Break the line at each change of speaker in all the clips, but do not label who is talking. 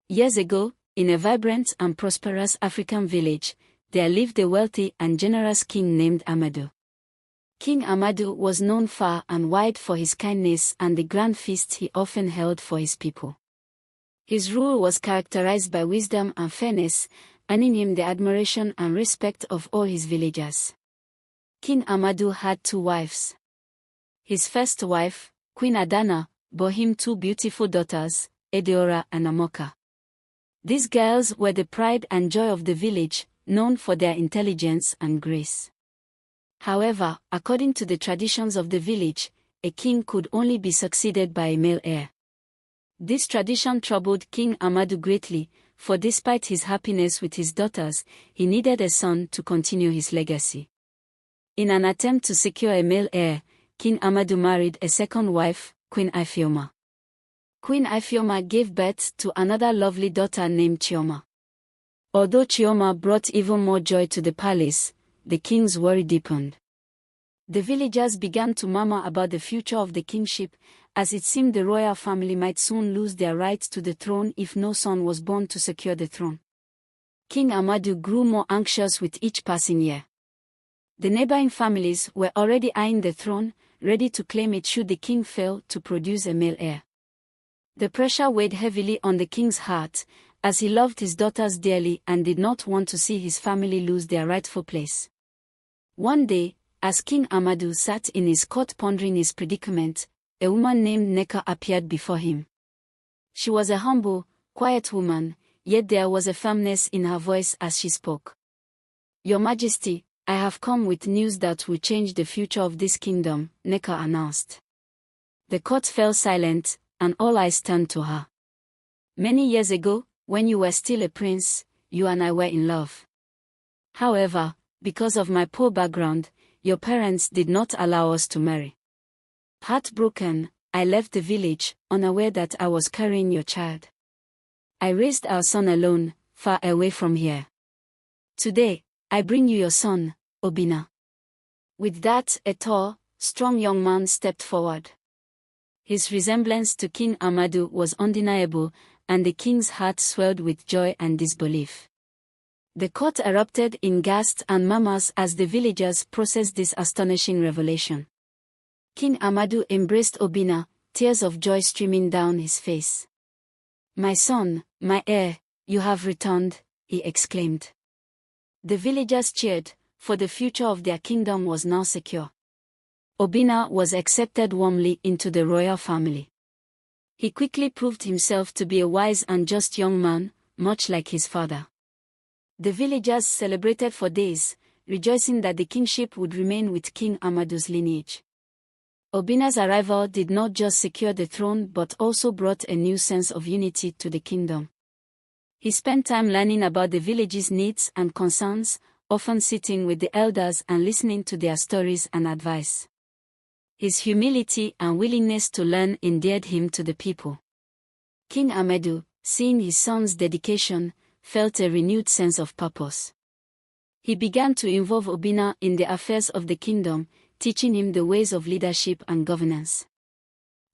Years ago, in a vibrant and prosperous African village, there lived a wealthy and generous king named Amadou. King Amadou was known far and wide for his kindness and the grand feasts he often held for his people. His rule was characterized by wisdom and fairness, earning him the admiration and respect of all his villagers. King Amadou had 2 wives. His first wife, Queen Adana, bore him 2 beautiful daughters, Edeora and Amoka. These girls were the pride and joy of the village, known for their intelligence and grace. However, according to the traditions of the village, a king could only be succeeded by a male heir. This tradition troubled King Amadou greatly, for despite his happiness with his daughters, he needed a son to continue his legacy. In an attempt to secure a male heir, King Amadou married a second wife, Queen Ifeoma. Queen Ifeoma gave birth to another lovely daughter named Chioma. Although Chioma brought even more joy to the palace, the king's worry deepened. The villagers began to murmur about the future of the kingship, as it seemed the royal family might soon lose their right to the throne if no son was born to secure the throne. King Amadou grew more anxious with each passing year. The neighboring families were already eyeing the throne, ready to claim it should the king fail to produce a male heir. The pressure weighed heavily on the king's heart, as he loved his daughters dearly and did not want to see his family lose their rightful place. One day, as King Amadou sat in his court pondering his predicament, a woman named Neka appeared before him. She was a humble, quiet woman, yet there was a firmness in her voice as she spoke. "Your Majesty, I have come with news that will change the future of this kingdom," Neka announced. The court fell silent, and all eyes turned to her. "Many years ago, when you were still a prince, you and I were in love. However, because of my poor background, your parents did not allow us to marry. Heartbroken, I left the village, unaware that I was carrying your child. I raised our son alone, far away from here. Today, I bring you your son, Obina." With that, a tall, strong young man stepped forward. His resemblance to King Amadou was undeniable, and the king's heart swelled with joy and disbelief. The court erupted in gasps and murmurs as the villagers processed this astonishing revelation. King Amadou embraced Obina, tears of joy streaming down his face. "My son, my heir, you have returned," he exclaimed. The villagers cheered, for the future of their kingdom was now secure. Obina was accepted warmly into the royal family. He quickly proved himself to be a wise and just young man, much like his father. The villagers celebrated for days, rejoicing that the kingship would remain with King Amadou's lineage. Obina's arrival did not just secure the throne but also brought a new sense of unity to the kingdom. He spent time learning about the village's needs and concerns, often sitting with the elders and listening to their stories and advice. His humility and willingness to learn endeared him to the people. King Amadou, seeing his son's dedication, felt a renewed sense of purpose. He began to involve Obina in the affairs of the kingdom, teaching him the ways of leadership and governance.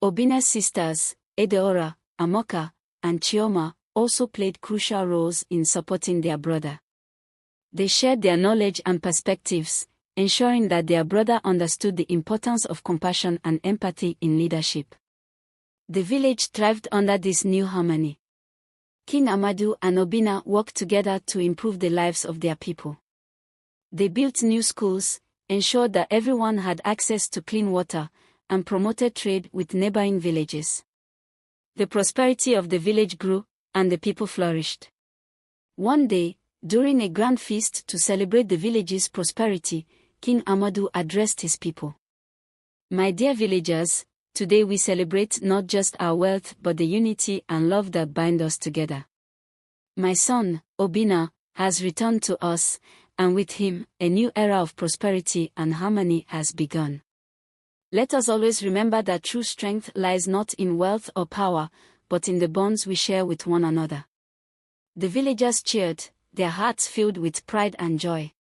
Obina's sisters, Edeora, Amoka, and Chioma, also played crucial roles in supporting their brother. They shared their knowledge and perspectives, ensuring that their brother understood the importance of compassion and empathy in leadership. The village thrived under this new harmony. King Amadou and Obina worked together to improve the lives of their people. They built new schools, ensured that everyone had access to clean water, and promoted trade with neighboring villages. The prosperity of the village grew, and the people flourished. One day, during a grand feast to celebrate the village's prosperity, King Amadou addressed his people. "My dear villagers, today we celebrate not just our wealth but the unity and love that bind us together. My son, Obina, has returned to us, and with him, a new era of prosperity and harmony has begun. Let us always remember that true strength lies not in wealth or power, but in the bonds we share with one another." The villagers cheered, their hearts filled with pride and joy.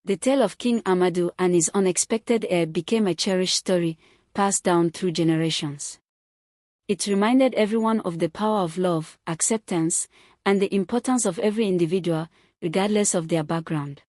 The tale of King Amadou and his unexpected heir became a cherished story, passed down through generations. It reminded everyone of the power of love, acceptance, and the importance of every individual, regardless of their background.